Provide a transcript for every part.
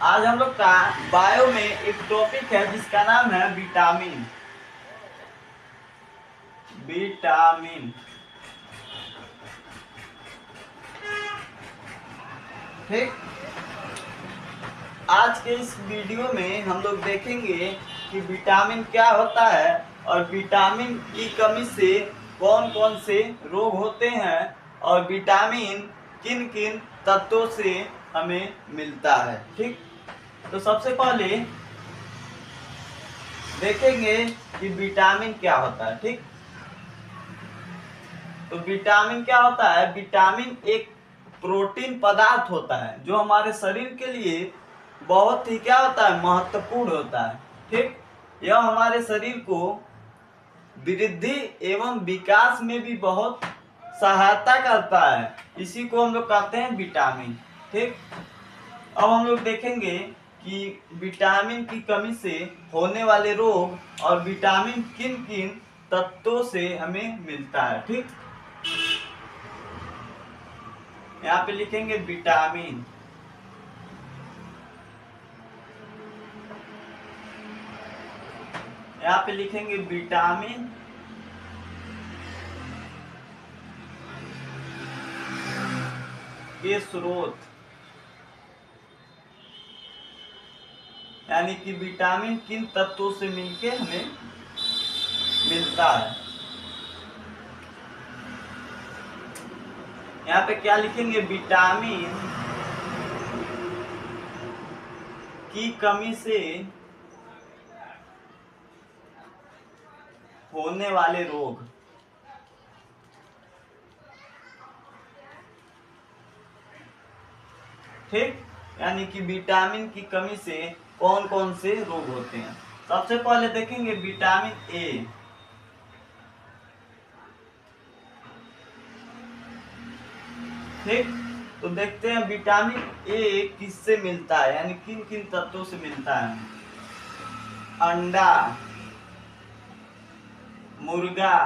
आज हम लोग का बायो में एक टॉपिक है जिसका नाम है विटामिन। विटामिन, ठीक। आज के इस वीडियो में हम लोग देखेंगे कि विटामिन क्या होता है और विटामिन की कमी से कौन कौन से रोग होते हैं और विटामिन किन किन तत्वों से हमें मिलता है, ठीक। तो सबसे पहले देखेंगे कि विटामिन क्या होता है, ठीक। तो विटामिन क्या होता है? विटामिन एक प्रोटीन पदार्थ होता है जो हमारे शरीर के लिए बहुत ही क्या होता है, महत्वपूर्ण होता है, ठीक। यह हमारे शरीर को वृद्धि एवं विकास में भी बहुत सहायता करता है। इसी को हम लोग कहते हैं विटामिन, ठीक। अब हम लोग देखेंगे कि विटामिन की कमी से होने वाले रोग और विटामिन किन किन तत्वों से हमें मिलता है, ठीक। यहाँ पे लिखेंगे विटामिन। यहाँ पे लिखेंगे विटामिन के स्रोत, यानी कि विटामिन किन तत्वों से मिलके हमें मिलता है। यहाँ पे क्या लिखेंगे? विटामिन की कमी से होने वाले रोग, ठीक। यानी कि विटामिन की कमी से कौन कौन से रोग होते हैं। सबसे पहले देखेंगे विटामिन ए, ठीक। तो देखते हैं विटामिन ए किससे मिलता है, यानी किन किन तत्वों से मिलता है। अंडा, मुर्गा,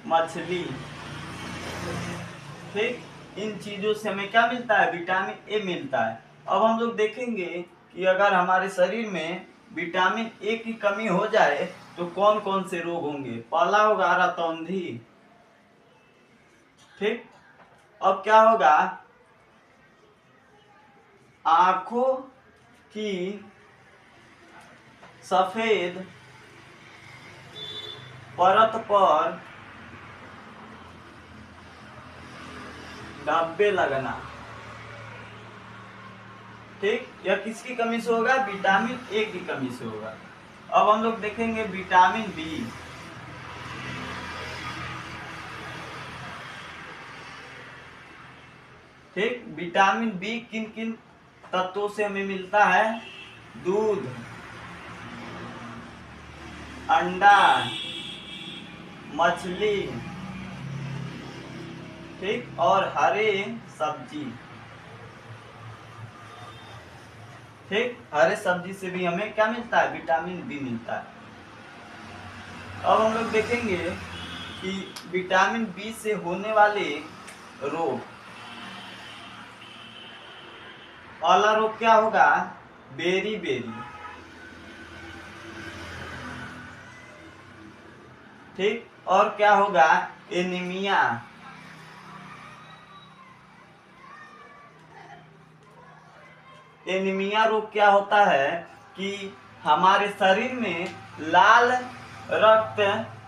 मछली, ठीक। इन चीजों से हमें क्या मिलता है? विटामिन ए मिलता है। अब हम लोग देखेंगे कि अगर हमारे शरीर में विटामिन ए की कमी हो जाए तो कौन कौन से रोग होंगे। पहला होगा रतौंधी, ठीक। अब क्या होगा? आंखों की सफेद परत पर धब्बे लगना, ठीक। यह किसकी कमी से होगा? विटामिन ए की कमी से होगा। अब हम लोग देखेंगे विटामिन बी, ठीक। विटामिन बी किन किन तत्वों से हमें मिलता है? दूध, अंडा, मछली, ठीक, और हरे सब्जी, ठीक। हरे सब्जी से भी हमें क्या मिलता है? विटामिन बी मिलता है। अब हम लोग देखेंगे कि विटामिन बी से होने वाले रोग। पहला रोग क्या होगा? बेरी बेरी, ठीक। और क्या होगा? एनीमिया, एनीमिया रोग क्या होता है कि हमारे शरीर में लाल रक्त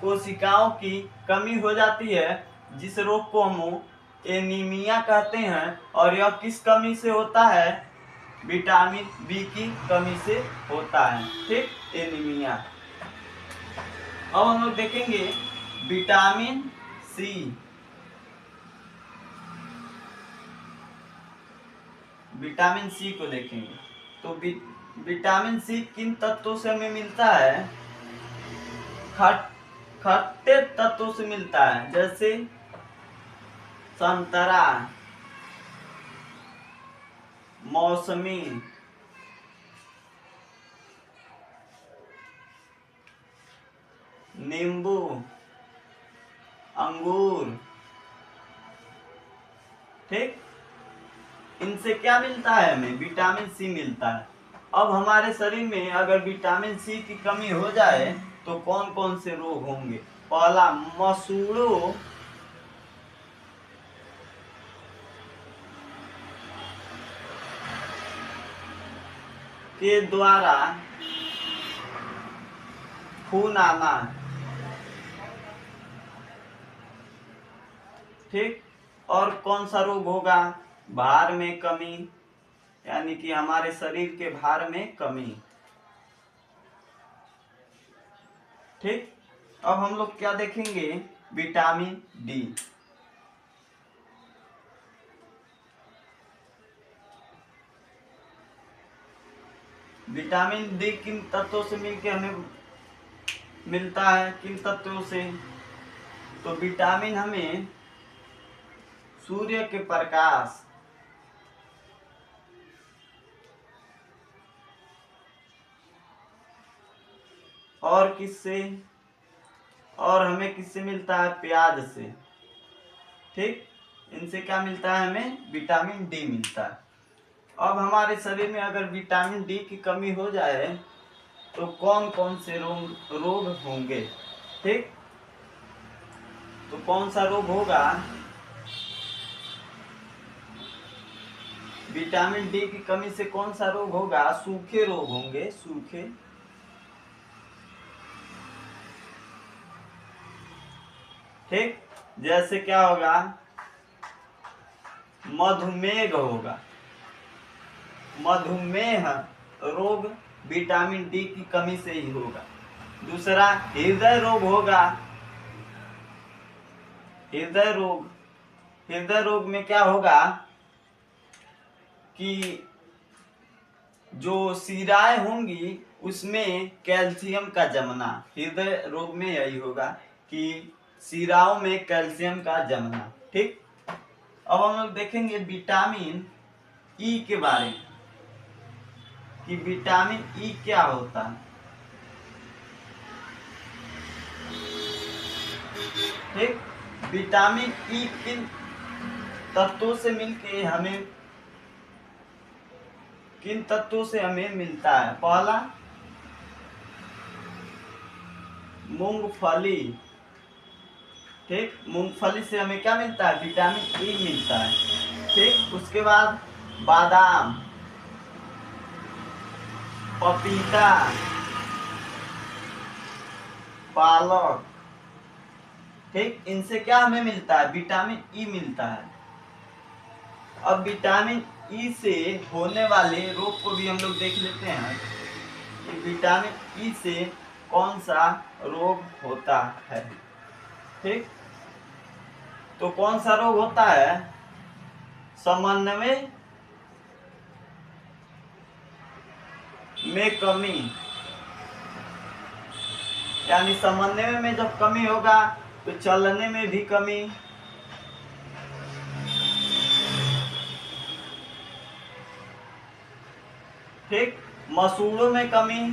कोशिकाओं की कमी हो जाती है, जिस रोग को हम एनीमिया कहते हैं। और यह किस कमी से होता है? विटामिन बी की कमी से होता है, ठीक, एनीमिया। अब हम लोग देखेंगे विटामिन सी। विटामिन सी को देखेंगे तो विटामिन सी किन तत्वों से हमें मिलता है? खट्टे तत्वों से मिलता है, जैसे संतरा, मौसमी, नींबू, अंगूर, ठीक। इनसे क्या मिलता है? हमें विटामिन सी मिलता है। अब हमारे शरीर में अगर विटामिन सी की कमी हो जाए तो कौन कौन से रोग होंगे? पहला, मसूड़ों के द्वारा खून आना, ठीक। और कौन सा रोग होगा? भार में कमी, यानी कि हमारे शरीर के भार में कमी, ठीक। अब हम लोग क्या देखेंगे? Vitamin D. विटामिन डी किन तत्वों से मिलके हमें मिलता है? किन तत्वों से? तो विटामिन हमें सूर्य के प्रकाश, और किससे? और हमें किससे मिलता है? प्याज से, ठीक। इनसे क्या मिलता है? हमें विटामिन डी मिलता है। अब हमारे शरीर में अगर विटामिन डी की कमी हो जाए तो कौन कौन से रोग होंगे, ठीक। तो कौन सा रोग होगा? विटामिन डी की कमी से कौन सा रोग होगा? सूखे रोग होंगे, सूखे, ठीक। जैसे क्या होगा? मधुमेह होगा। मधुमेह रोग विटामिन डी की कमी से ही होगा। दूसरा, हृदय रोग होगा। हृदय रोग, हृदय रोग में क्या होगा कि जो शिराएं होंगी उसमें कैल्शियम का जमना। हृदय रोग में यही होगा कि शिराओं में कैल्शियम का जमना, ठीक। अब हम लोग देखेंगे विटामिन ई के बारे में कि विटामिन ई क्या होता है, ठीक। विटामिन ई किन तत्वों से मिलके हमें, किन तत्वों से हमें मिलता है? पहला, मूंगफली, ठीक। मूंगफली से हमें क्या मिलता है? विटामिन ई मिलता है, ठीक। उसके बाद बादाम, पपीता, पालक, ठीक। इनसे क्या हमें मिलता है? विटामिन ई मिलता है। अब विटामिन ई से होने वाले रोग को भी हम लोग देख लेते हैं कि विटामिन ई से कौन सा रोग होता है, ठीक। तो कौन सा रोग होता है? समन्वय में कमी, यानी समन्वय में जब कमी होगा तो चलने में भी कमी, ठीक। मसूड़ों में कमी,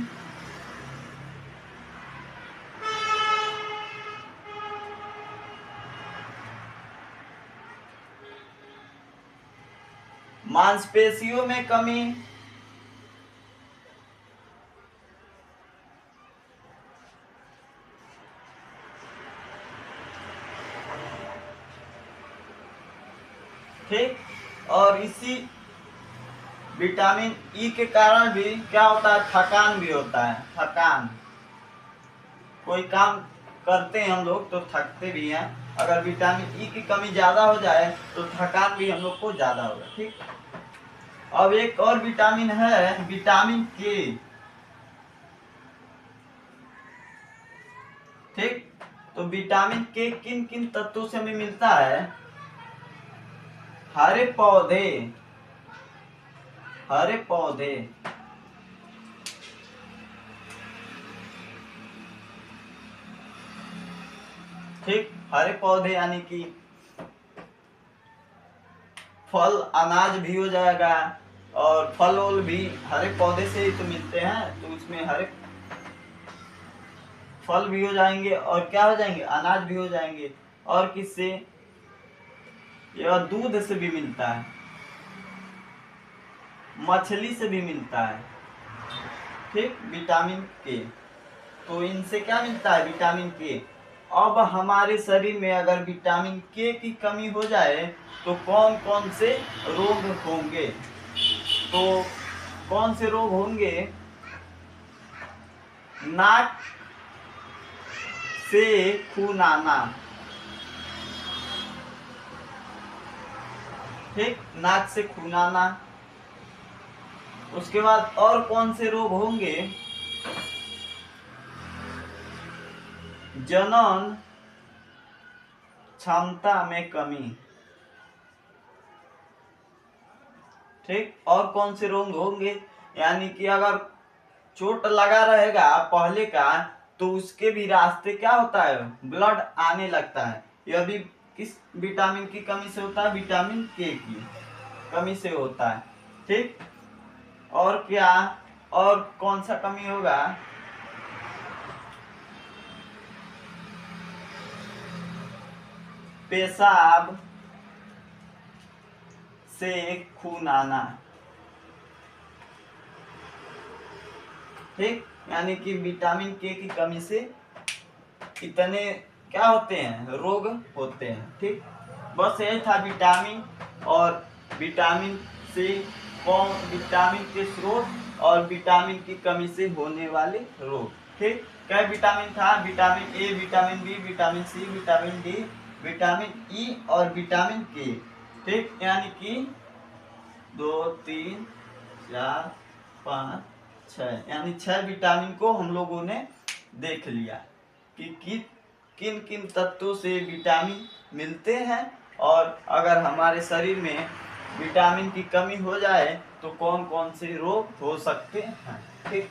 मांसपेशियों में कमी, ठीक। और इसी विटामिन ई के कारण भी क्या होता है? थकान भी होता है। थकान, कोई काम करते हैं हम लोग तो थकते भी हैं। अगर विटामिन ई की कमी ज्यादा हो जाए तो थकान भी हम लोग को ज्यादा होगा, ठीक। अब एक और विटामिन है, विटामिन के, ठीक। तो विटामिन के किन किन तत्वों से हमें मिलता है? हरे पौधे, हरे पौधे, ठीक। हरे पौधे यानी कि फल, अनाज भी हो जाएगा और फल वल भी हरे पौधे से ही तो मिलते हैं, तो उसमें हरे फल भी हो जाएंगे और क्या हो जाएंगे? अनाज भी हो जाएंगे। और किससे? यह दूध से भी मिलता है, मछली से भी मिलता है, ठीक, विटामिन के। तो इनसे क्या मिलता है, विटामिन के। अब हमारे शरीर में अगर विटामिन के की कमी हो जाए तो कौन कौन से रोग होंगे, तो कौन से रोग होंगे, नाक से खून आना, ठीक, नाक से खून आना। उसके बाद और कौन से रोग होंगे, जनन क्षमता में कमी, ठीक। और कौन से रोग होंगे, यानी कि अगर चोट लगा रहेगा पहले का तो उसके भी रास्ते क्या होता है, ब्लड आने लगता है। यह भी किस विटामिन की कमी से होता है, विटामिन के की कमी से होता है, ठीक। और क्या, और कौन सा कमी होगा, पेशाब से खून आना, ठीक। यानी कि विटामिन के की कमी से इतने क्या होते हैं, रोग होते हैं, ठीक। बस यही था विटामिन और विटामिन से कौन, विटामिन के स्रोत और विटामिन की कमी से होने वाले रोग, ठीक। क्या विटामिन था, vitamin A, vitamin B, vitamin C, vitamin D, vitamin E और विटामिन के, ठीक। यानी कि 2 3 4 5 6, यानी 6 विटामिन को हम लोगों ने देख लिया कि किन किन तत्वों से विटामिन मिलते हैं, और अगर हमारे शरीर में विटामिन की कमी हो जाए तो कौन कौन से रोग हो सकते हैं, ठीक।